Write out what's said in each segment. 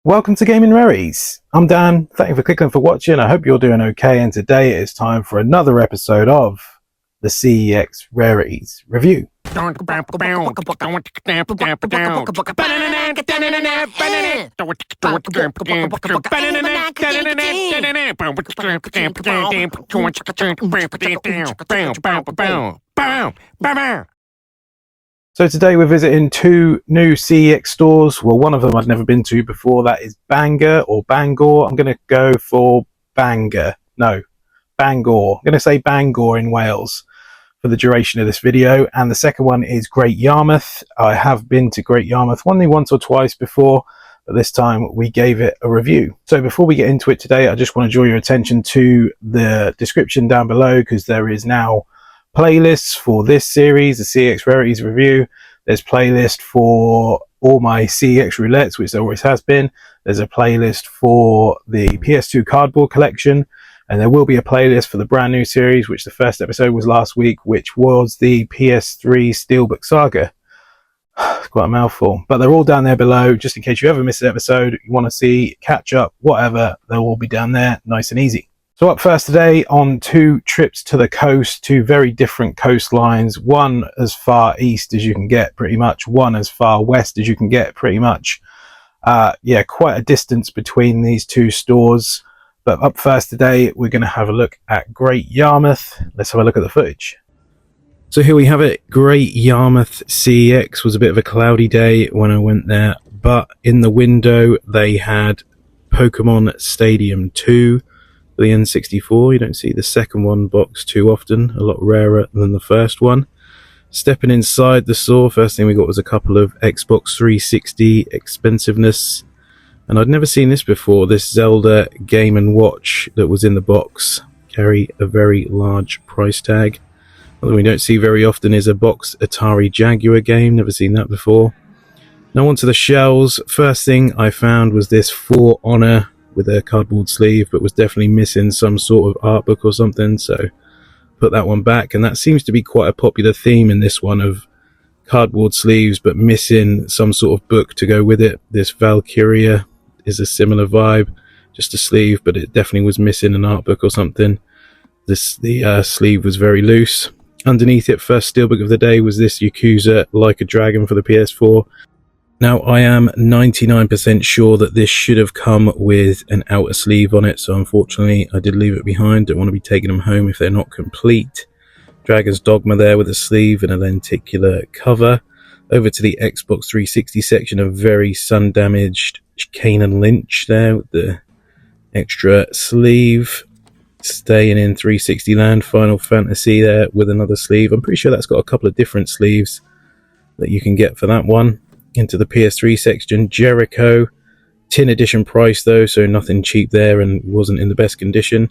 Welcome to Gaming Rarities. I'm Dan. Thank you for clicking for watching. I hope you're doing okay. And today it's time for another episode of the CEX Rarities review. So today we're visiting two new CEX stores. Well, one of them I've never been to before. That is Bangor or Bangor. I'm going to go for Bangor. No, Bangor. I'm going to say Bangor in Wales for the duration of this video. And the second one is Great Yarmouth. I have been to Great Yarmouth only once or twice before, but this time we gave it a review. So before we get into it today, I just want to draw your attention to the description down below, because there is now playlists for this series, the CEX Rarities review. There's playlist for all my CEX roulettes, which there always has been. There's a playlist for the PS2 cardboard collection, and there will be a playlist for the brand new series, which the first episode was last week, which was the PS3 Steelbook Saga. It's quite a mouthful, but they're all down there below, just in case you ever miss an episode, you want to see, catch up, whatever, they'll all be down there, nice and easy. So up first today on two trips to the coast, two very different coastlines, one as far east as you can get pretty much, one as far west as you can get pretty much. Yeah, quite a distance between these two stores. But up first today, we're going to have a look at Great Yarmouth. Let's have a look at the footage. So here we have it. Great Yarmouth CEX. Was a bit of a cloudy day when I went there, but in the window they had Pokemon Stadium 2. The N64, you don't see the second one box too often, a lot rarer than the first one. Stepping inside the store, first thing we got was a couple of Xbox 360 expensiveness, and I'd never seen this before. This Zelda Game & Watch that was in the box carry a very large price tag. What we don't see very often is a boxed Atari Jaguar game, never seen that before. Now onto the shelves. First thing I found was this For Honor with a cardboard sleeve, but was definitely missing some sort of art book or something, so put that one back. And that seems to be quite a popular theme in this one, of cardboard sleeves but missing some sort of book to go with it. This Valkyria is a similar vibe, just a sleeve, but it definitely was missing an art book or something. The sleeve was very loose. Underneath it, first steelbook of the day was this Yakuza Like a Dragon for the PS4. Now, I am 99% sure that this should have come with an outer sleeve on it, so unfortunately I did leave it behind. Don't want to be taking them home if they're not complete. Dragon's Dogma there with a sleeve and a lenticular cover. Over to the Xbox 360 section, a very sun-damaged Kane and Lynch there with the extra sleeve. Staying in 360 land, Final Fantasy there with another sleeve. I'm pretty sure that's got a couple of different sleeves that you can get for that one. Into the PS3 section, Jericho, tin edition price though, so nothing cheap there and wasn't in the best condition.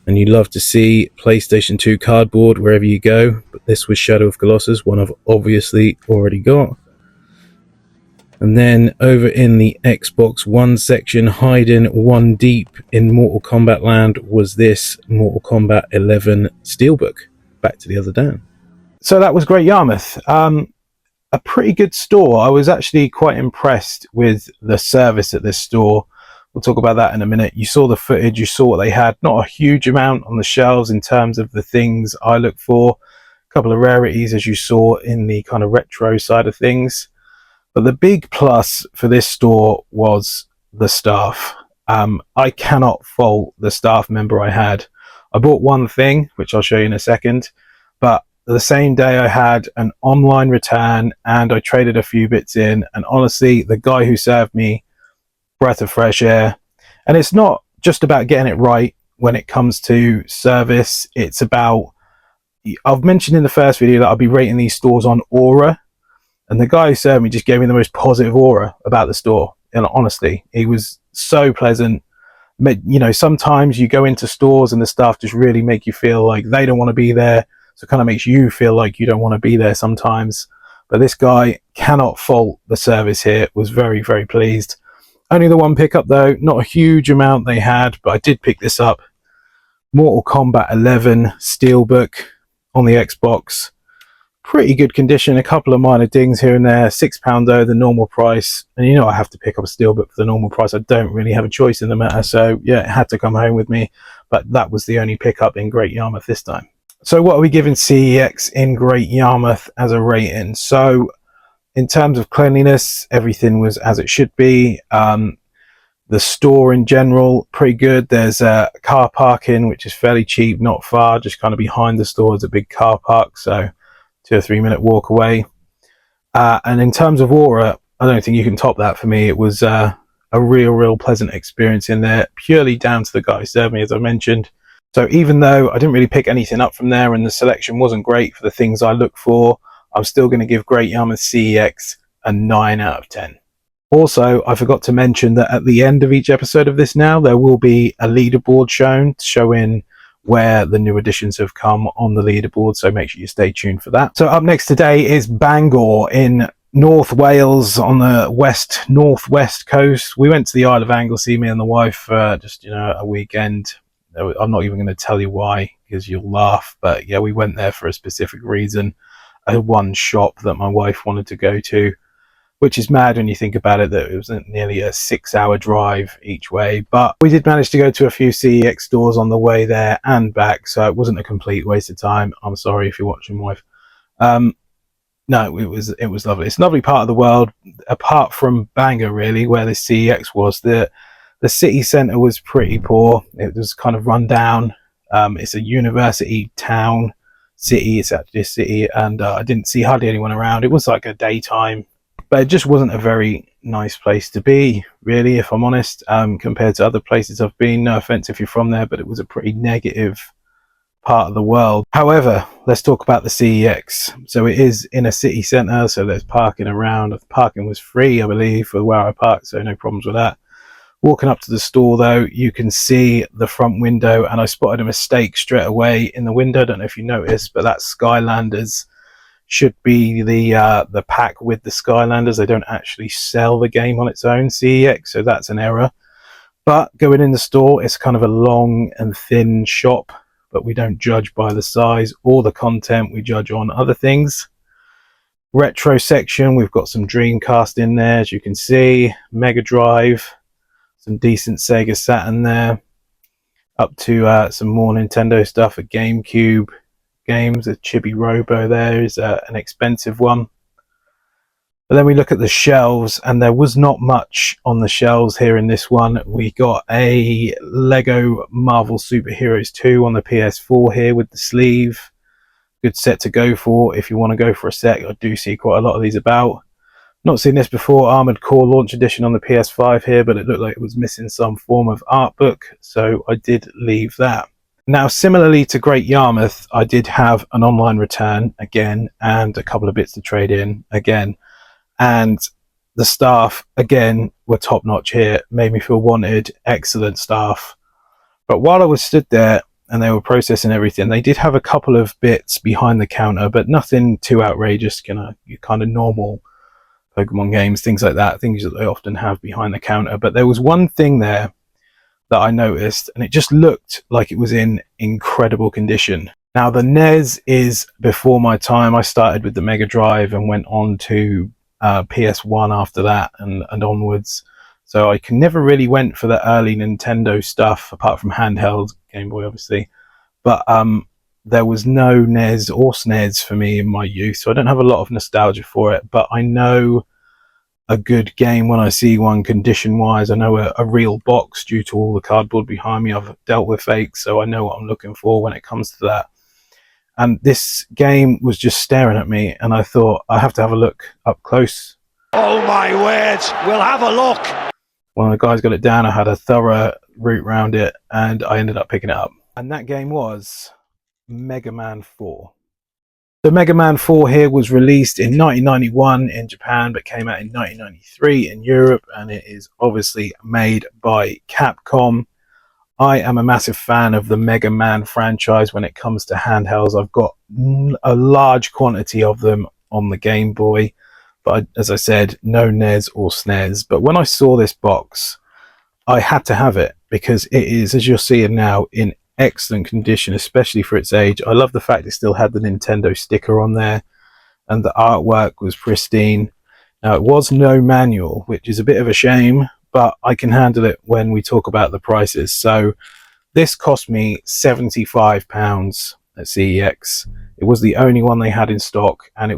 And you love to see PlayStation 2 cardboard wherever you go, but this was Shadow of Colossus, one I've obviously already got. And then over in the Xbox One section, hiding one deep in Mortal Kombat land, was this Mortal Kombat 11 Steelbook. Back to the other Dan. So that was Great Yarmouth. A pretty good store. I was actually quite impressed with the service at this store. We'll talk about that in a minute. You saw the footage, you saw what they had. Not a huge amount on the shelves in terms of the things I look for. A couple of rarities, as you saw, in the kind of retro side of things. But the big plus for this store was the staff. I cannot fault the staff member I had. I bought one thing, which I'll show you in a second, but the same day I had an online return and I traded a few bits in, and honestly the guy who served me, breath of fresh air. And it's not just about getting it right when it comes to service, it's about, I've mentioned in the first video that I'll be rating these stores on aura, and the guy who served me just gave me the most positive aura about the store. And honestly, he was so pleasant. You know, sometimes you go into stores and the staff just really make you feel like they don't want to be there. So it kind of makes you feel like you don't want to be there sometimes. But this guy, cannot fault the service here. Was very, very pleased. Only the one pickup though, not a huge amount they had, but I did pick this up. Mortal Kombat 11 Steelbook on the Xbox. pretty good condition, a couple of minor dings here and there. £6 though, the normal price, and you know I have to pick up a steelbook for the normal price. I don't really have a choice in the matter, so yeah, it had to come home with me, but that was the only pickup in Great Yarmouth this time. So what are we giving CEX in Great Yarmouth as a rating? So in terms of cleanliness, everything was as it should be. The store in general, pretty good. There's car parking, which is fairly cheap, not far, just kind of behind the store is a big car park, so 2 or 3 minute walk away. And in terms of aura, I don't think you can top that for me. It was a real pleasant experience in there, purely down to the guy who served me, as I mentioned. So even though I didn't really pick anything up from there and the selection wasn't great for the things I look for, I'm still going to give Great Yarmouth CEX a 9 out of 10. Also, I forgot to mention that at the end of each episode of this now, there will be a leaderboard shown showing where the new additions have come on the leaderboard, so make sure you stay tuned for that. So up next today is Bangor in North Wales on the northwest coast. We went to the Isle of Anglesey, me and the wife, for just a weekend. I'm not even going to tell you why, because you'll laugh, but yeah, we went there for a specific reason. One shop that my wife wanted to go to, which is mad when you think about it, that it was nearly a 6-hour drive each way. But we did manage to go to a few CEX stores on the way there and back, so it wasn't a complete waste of time. I'm sorry if you're watching, wife. No, it was lovely. It's a lovely part of the world, apart from Bangor, really, where the CEX was. The city centre was pretty poor. It was kind of run down. It's a university town city. It's actually a city, and I didn't see hardly anyone around. It was like a daytime, but it just wasn't a very nice place to be, really, if I'm honest, compared to other places I've been. No offense if you're from there, but it was a pretty negative part of the world. However, let's talk about the CEX. So it is in a city centre, so there's parking around. The parking was free, I believe, for where I parked, so no problems with that. Walking up to the store, though, you can see the front window, and I spotted a mistake straight away in the window. I don't know if you noticed, but that's Skylanders. Should be the pack with the Skylanders. They don't actually sell the game on its own, CEX, so that's an error. But going in the store, it's kind of a long and thin shop, but we don't judge by the size or the content, we judge on other things. Retro section, we've got some Dreamcast in there, as you can see, Mega Drive, some decent Sega Saturn there, up to some more Nintendo stuff, a GameCube games. A Chibi Robo there is an expensive one. But then we look at the shelves, and there was not much on the shelves here in this one. We got a Lego Marvel Superheroes 2 on the PS4 here with the sleeve. Good set to go for if you want to go for a set. I do see quite a lot of these about. Not seen this before, Armored Core Launch Edition on the PS5 here, but it looked like it was missing some form of art book, so I did leave that. Now, similarly to Great Yarmouth, I did have an online return again, and a couple of bits to trade in again. And the staff, again, were top notch here, made me feel wanted, excellent staff. But while I was stood there and they were processing everything, they did have a couple of bits behind the counter, but nothing too outrageous, kind of normal Pokemon games, things like that, things that they often have behind the counter. But there was one thing there that I noticed, and it just looked like it was in incredible condition. Now, the NES is before my time. I started with the Mega Drive and went on to PS1 after that and onwards. So I never really went for the early Nintendo stuff, apart from handheld, Game Boy obviously. But there was no NES or SNES for me in my youth, so I don't have a lot of nostalgia for it. But I know a good game when I see one condition wise. I know a real box due to all the cardboard behind me. I've dealt with fakes, so I know what I'm looking for when it comes to that. And this game was just staring at me, and I thought, I have to have a look up close. Oh my word, we'll have a look. When the guys got it down, I had a thorough route round it, and I ended up picking it up. And that game was Mega Man 4. The Mega Man 4 here was released in 1991 in Japan, but came out in 1993 in Europe, and it is obviously made by Capcom. I am a massive fan of the Mega Man franchise when it comes to handhelds. I've got a large quantity of them on the Game Boy, but as I said, no NES or SNES. But when I saw this box, I had to have it because it is, as you're seeing now, in excellent condition, especially for its age. I love the fact it still had the Nintendo sticker on there. and the artwork was pristine. Now, it was no manual, which is a bit of a shame, but I can handle it when we talk about the prices. So this cost me £75 at CEX. It was the only one they had in stock, and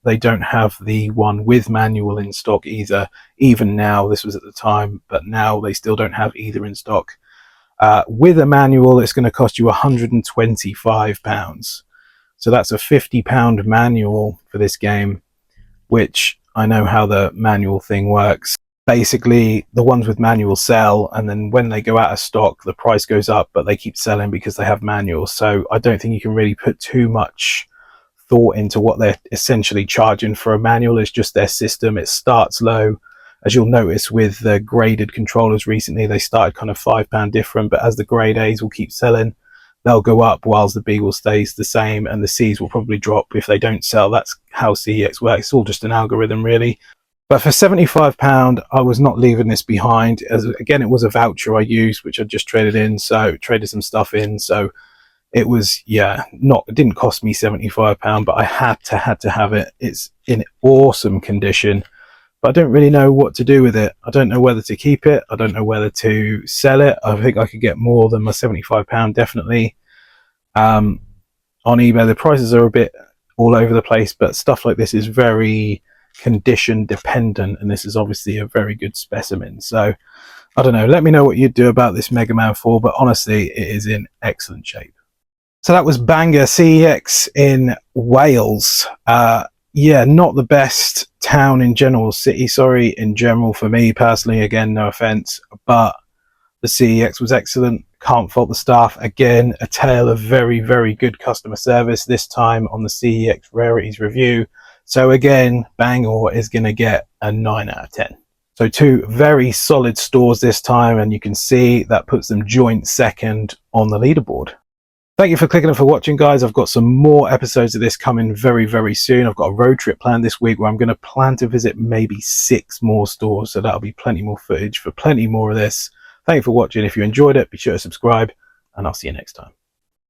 they don't have the one with manual in stock either. Even now, this was at the time, but now they still don't have either in stock. With a manual, it's going to cost you £125. So that's a £50 manual for this game, which I know how the manual thing works. Basically, the ones with manual sell, and then when they go out of stock, the price goes up, but they keep selling because they have manuals. So I don't think you can really put too much thought into what they're essentially charging for a manual. It's just their system. It starts low. As you'll notice with the graded controllers recently, they started kind of £5 different, but as the grade A's will keep selling, they'll go up whilst the B will stay the same, and the C's will probably drop if they don't sell. That's how CEX works. It's all just an algorithm, really. But for £75, I was not leaving this behind. As again, it was a voucher I used, which I just traded traded some stuff in. So it was, it didn't cost me £75, but I had to have it. It's in awesome condition, but I don't really know what to do with it. I don't know whether to keep it. I don't know whether to sell it. I think I could get more than my £75 definitely. On eBay, the prices are a bit all over the place, but stuff like this is very condition dependent, and this is obviously a very good specimen. So I don't know, let me know what you'd do about this Mega Man 4, but honestly it is in excellent shape. So that was Bangor CEX in Wales. Not the best town in general, city, sorry, in general for me personally. Again, no offense, but the CEX was excellent. Can't fault the staff. Again, a tale of very, very good customer service, this time on the CEX Rarities review. So again, Bangor is going to get a 9 out of 10. So 2 very solid stores this time, and you can see that puts them joint second on the leaderboard. Thank you for clicking and for watching, guys. I've got some more episodes of this coming very, very soon. I've got a road trip planned this week where I'm going to plan to visit maybe 6 more stores, so that'll be plenty more footage for plenty more of this. Thank you for watching. If you enjoyed it, be sure to subscribe, and I'll see you next time.